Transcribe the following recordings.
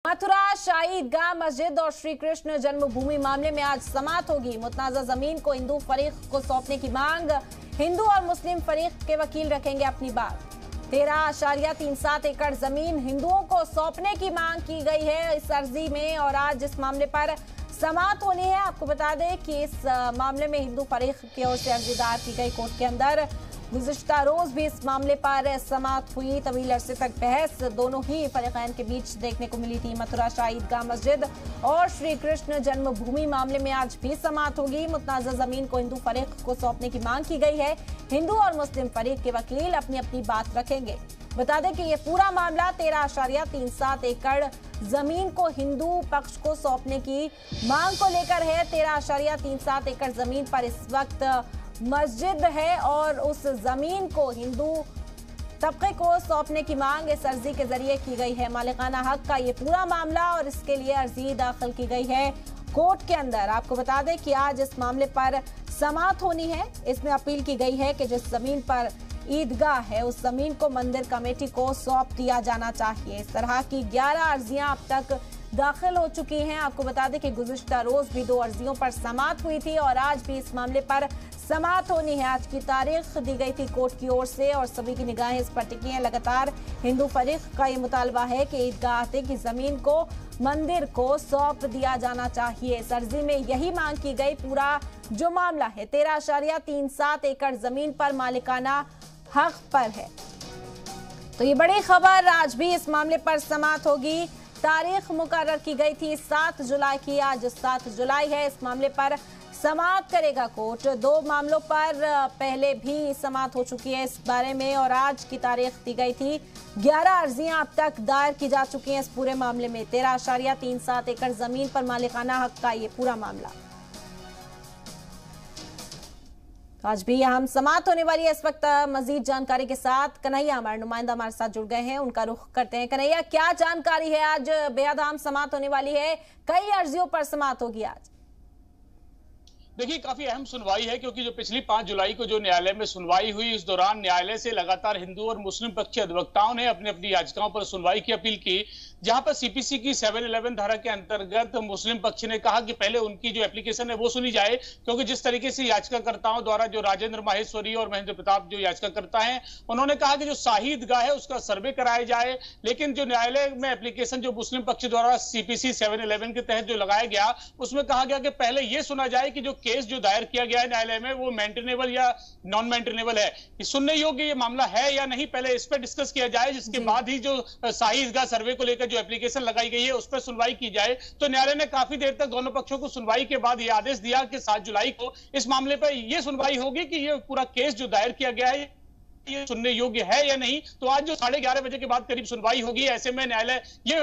मथुरा शाही ईदगाह मस्जिद और श्री कृष्ण जन्मभूमि मामले में आज समाअत होगी। मुतनाज़ा जमीन को हिंदू फरीक को सौंपने की मांग। हिंदू और मुस्लिम फरीक के वकील रखेंगे अपनी बात। 13.37 एकड़ जमीन हिंदुओं को सौंपने की मांग की गई है इस अर्जी में और आज इस मामले पर समाअत होनी है। आपको बता दें कि इस मामले में हिंदू फरीक की ओर से अर्जी दायर की गई कोर्ट के अंदर। गुज़िश्ता रोज भी इस मामले पर समाअत हुई। तवील अरसे तक बहस दोनों ही फरीकैन के बीच देखने को मिली थी। मथुरा शाही ईदगाह मस्जिद और श्री कृष्ण जन्मभूमि मामले में आज भी समाअत होगी। मुतनाज़ा जमीन को हिंदू फरीक को सौंपने की मांग की गई है। हिंदू और मुस्लिम फरीक के वकील अपनी अपनी बात रखेंगे। बता दें कि ये पूरा मामला 13.37 एकड़ जमीन को हिंदू पक्ष को सौंपने की मांग को लेकर है। 13.37 एकड़ जमीन पर इस वक्त मस्जिद है और उस जमीन को हिंदू तबके को सौंपने की मांग इस अर्जी के जरिए की गई है। मालिकाना हक का ये पूरा मामला और इसके लिए अर्जी दाखिल की गई है कोर्ट के अंदर। आपको बता दें कि आज इस मामले पर समाअत होनी है। इसमें अपील की गई है कि जिस जमीन पर ईदगाह है उस जमीन को मंदिर कमेटी को सौंप दिया जाना चाहिए। इस तरह की 11 अर्जियां अब तक दाखिल हो चुकी हैं। आपको बता दें कि गुज़िश्ता रोज भी 2 अर्जियों पर समाअत हुई थी और आज भी इस मामले पर समाअत होनी है। आज की तारीख दी गई थी कोर्ट की ओर से और सभी की निगाहें इस पर टिकी हैं। लगातार हिंदू फरीक का ये मुतालबा है कि ईदगाह की जमीन को मंदिर को सौंप दिया जाना चाहिए। इस अर्जी में यही मांग की गई। पूरा जो मामला है 13.37 एकड़ जमीन पर मालिकाना हक पर है। तो ये बड़ी खबर, आज भी इस मामले पर समाअत होगी। तारीख मुकर्रर की गई थी 7 जुलाई की। आज 7 जुलाई है। इस मामले पर समाअत करेगा कोर्ट। 2 मामलों पर पहले भी समाअत हो चुकी है इस बारे में और आज की तारीख दी गई थी। 11 अर्जियां अब तक दायर की जा चुकी हैं इस पूरे मामले में। 13.37 एकड़ जमीन पर मालिकाना हक का ये पूरा मामला। तो आज भी हम समाअत होने वाली है। इस वक्त मजीद जानकारी के साथ कन्हैया हमारे नुमाइंदा हमारे साथ जुड़ गए हैं, उनका रुख करते हैं। कन्हैया, क्या जानकारी है? आज बेहद अहम समाअत होने वाली है, कई अर्जियों पर समाअत होगी आज। देखिए, काफी अहम सुनवाई है क्योंकि जो पिछली 5 जुलाई को जो न्यायालय में सुनवाई हुई, इस दौरान न्यायालय से लगातार हिंदू और मुस्लिम पक्षीय अधिवक्ताओं ने अपनी अपनी याचिकाओं पर सुनवाई की अपील की। जहां पर सीपीसी की 711 धारा के अंतर्गत मुस्लिम पक्ष ने कहा कि पहले उनकी जो एप्लीकेशन है वो सुनी जाए, क्योंकि जिस तरीके से याचिकाकर्ताओं द्वारा जो राजेंद्र माहेश्वरी और महेंद्र प्रताप जो याचिकाकर्ता हैं, उन्होंने कहा कि जो शाही ईदगाह है उसका सर्वे कराया जाए। लेकिन जो न्यायालय में एप्लीकेशन जो मुस्लिम पक्ष द्वारा सीपीसी 711 के तहत जो लगाया गया, उसमें कहा गया कि पहले यह सुना जाए कि जो केस जो दायर किया गया है न्यायालय में वो मेंटेनेबल या नॉन मेंटेनेबल है, सुनने योग्य ये मामला है या नहीं, पहले इस पर डिस्कस किया जाए। जिसके बाद ही जो शाही ईदगाह सर्वे को लेकर जो एप्लीकेशन लगाई गई है उस पर सुनवाई की जाए। तो न्यायालय ने काफी देर तक दोनों पक्षों को सुनवाई के बाद यह आदेश दिया कि 7 जुलाई को इस मामले पर यह सुनवाई होगी कि यह पूरा केस जो दायर किया गया है ये सुनने योग्य है या नहीं। तो आज जो 11:30 बजे के बाद करीब सुनवाई होगी, ऐसे में न्यायालय ये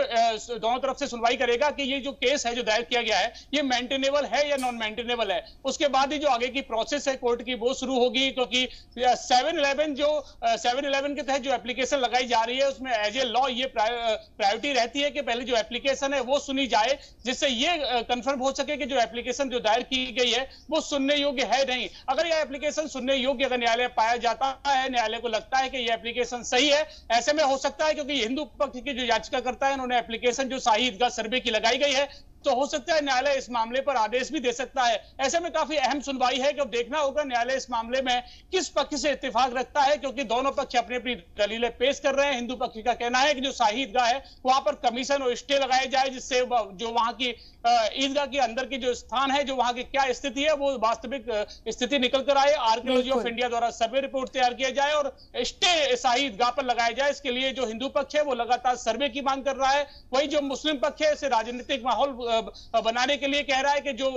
दोनों तरफ से सुनवाई करेगा कि ये जो केस है जो दायर किया गया है ये मेंटेनेबल है या नॉन मेंटेनेबल है। उसके बाद ही जो आगे की प्रोसेस है कोर्ट की वो शुरू होगी, क्योंकि 711 के तहत जो एप्लीकेशन लगाई जा रही है उसमें एज ए लॉ ये प्रायोरिटी रहती है कि पहले जो एप्लीकेशन है वो सुनी जाए, जिससे ये कंफर्म हो सके कि जो एप्लीकेशन जो दायर की गई है वो सुनने योग्य है नहीं। अगर यह एप्लीकेशन सुनने योग्य अगर न्यायालय पाया जाता है, न्यायालय को लगता है कि यह एप्लीकेशन सही है, ऐसे में हो सकता है क्योंकि हिंदू पक्ष की जो याचिकाकर्ता है उन्होंने एप्लीकेशन जो शाही ईदगाह सर्वे की लगाई गई है, तो हो सकता है न्यायालय इस मामले पर आदेश भी दे सकता है। ऐसे में काफी अहम सुनवाई है कि अब देखना होगा न्यायालय इस मामले में किस पक्ष से इत्तेफाक रखता है, क्योंकि दोनों पक्ष अपनी अपनी दलीलें पेश कर रहे हैं। हिंदू पक्ष का कहना है कि जो शाही ईदगाह है वहां पर कमीशन और स्टे लगाए जाए, जिससे जो वहां की ईदगाह के अंदर की जो स्थान है, जो वहां की क्या स्थिति है वो वास्तविक स्थिति निकल कर आए। आर्कियोलॉजी ऑफ इंडिया द्वारा सर्वे रिपोर्ट तैयार किया जाए और स्टे शाही ईदगाह पर लगाया जाए। इसके लिए जो हिंदू पक्ष है वो लगातार सर्वे की मांग कर रहा है, वही जो मुस्लिम पक्ष है इसे राजनीतिक माहौल बनाने के लिए कह रहा है कि जो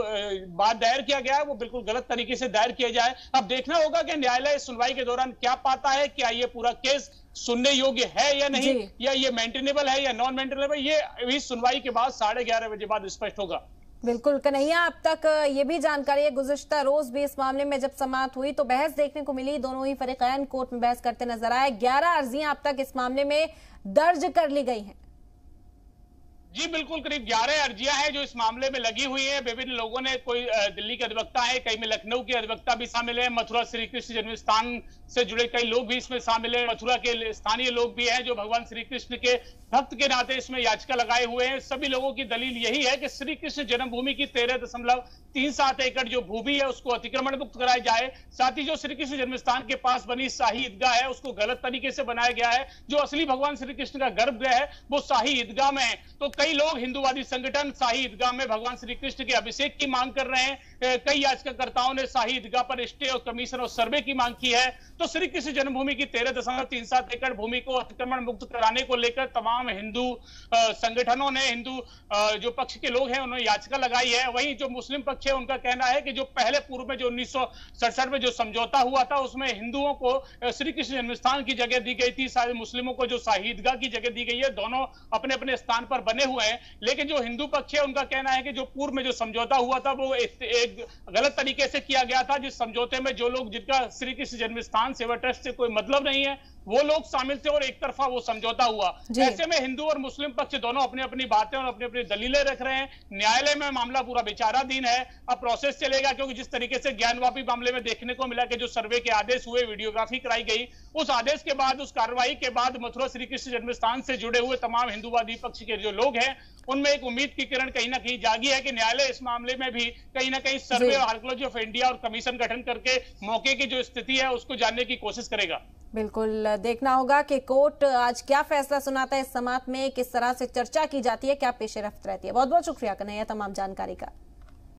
बात दायर किया गया है वो बिल्कुल गलत तरीके से दायर किया जाए। अब देखना होगा कि न्यायालय इस सुनवाई के दौरान क्या पाता है, क्या ये पूरा केस सुनने योग्य है या नहीं, या ये मेंटेनेबल है या नॉन मेंटेनेबल, ये इस सुनवाई के बाद 11:30 बजे बाद स्पष्ट होगा। बिल्कुल कन्हैया, अब तक ये भी जानकारी है गुज़िश्ता रोज भी इस मामले में जब समाअत हुई तो बहस देखने को मिली। दोनों ही फरीकैन कोर्ट में बहस करते नजर आए। 11 अर्जियां अब तक इस मामले में दर्ज कर ली गई हैं। जी बिल्कुल, करीब 11 अर्जियां हैं जो इस मामले में लगी हुई हैं। विभिन्न लोगों ने, कोई दिल्ली के अधिवक्ता है, कई में लखनऊ के अधिवक्ता भी शामिल है, मथुरा श्री कृष्ण जन्म स्थान से जुड़े कई लोग भी इसमें शामिल है, मथुरा के स्थानीय लोग भी हैं जो भगवान श्री कृष्ण के भक्त के नाते इसमें याचिका लगाए हुए हैं। सभी लोगों की दलील यही है कि श्री कृष्ण जन्मभूमि की 13.37 एकड़ जो भूमि है उसको अतिक्रमण मुक्त कराया जाए। साथ ही जो श्री कृष्ण जन्मस्थान के पास बनी शाही ईदगाह है उसको गलत तरीके से बनाया गया है। जो असली भगवान श्री कृष्ण का गर्भगृह है वो शाही ईदगाह में है। तो कई लोग, हिंदूवादी संगठन शाही ईदगाह में भगवान श्री कृष्ण के अभिषेक की मांग कर रहे हैं। कई याचिकाकर्ताओं ने शाही ईदगाह पर स्टे और कमीशन और सर्वे की मांग की है। तो श्री कृष्ण जन्मभूमि की 13.37 एकड़ भूमि को अतिक्रमण मुक्त कराने को लेकर तमाम हिंदू संगठनों ने, हिंदू जो पक्ष के लोग हैं उन्होंने याचिका लगाई है। वहीं जो मुस्लिम पक्ष है उनका कहना है कि जो पहले पूर्व में जो 1967 में जो समझौता हुआ था उसमें हिंदुओं को श्री कृष्ण जन्मस्थान की जगह दी गई थी, सारे मुस्लिमों को जो शाही ईदगाह की जगह दी गई है। दोनों अपने अपने स्थान पर बने हुए हैं। लेकिन जो हिंदू पक्ष है उनका कहना है कि जो पूर्व में जो समझौता हुआ था वो एक गलत तरीके से किया गया था, जिस समझौते में जो लोग, जिनका श्री कृष्ण जन्मस्थान सेवा ट्रस्ट से कोई मतलब नहीं है, वो लोग शामिल थे और एक तरफा वो समझौता हुआ। ऐसे में हिंदू और मुस्लिम पक्ष दोनों अपनी अपनी बातें और अपनी अपनी दलीलें रख रहे हैं। न्यायालय में मामला पूरा विचाराधीन है, अब प्रोसेस चलेगा, क्योंकि जिस तरीके से ज्ञानवापी मामले में देखने को मिला कि जो सर्वे के आदेश हुए, वीडियोग्राफी कराई गई, उस आदेश के बाद, उस कार्रवाई के बाद मथुरा श्री कृष्ण जन्मस्थान से जुड़े हुए तमाम हिंदूवादी पक्ष के जो लोग हैं उनमें एक उम्मीद की किरण कहीं ना कहीं जागी है कि न्यायालय इस मामले में भी कहीं ना कहीं सर्वे और आर्कियोलॉजी ऑफ इंडिया और कमीशन गठन करके मौके की जो स्थिति है उसको जानने की कोशिश करेगा। बिल्कुल देखना होगा कि कोर्ट आज क्या फैसला सुनाता है, इस समात में किस तरह से चर्चा की जाती है, क्या पेश रफ्त रहती है। बहुत बहुत शुक्रिया कन्हैया तमाम जानकारी का।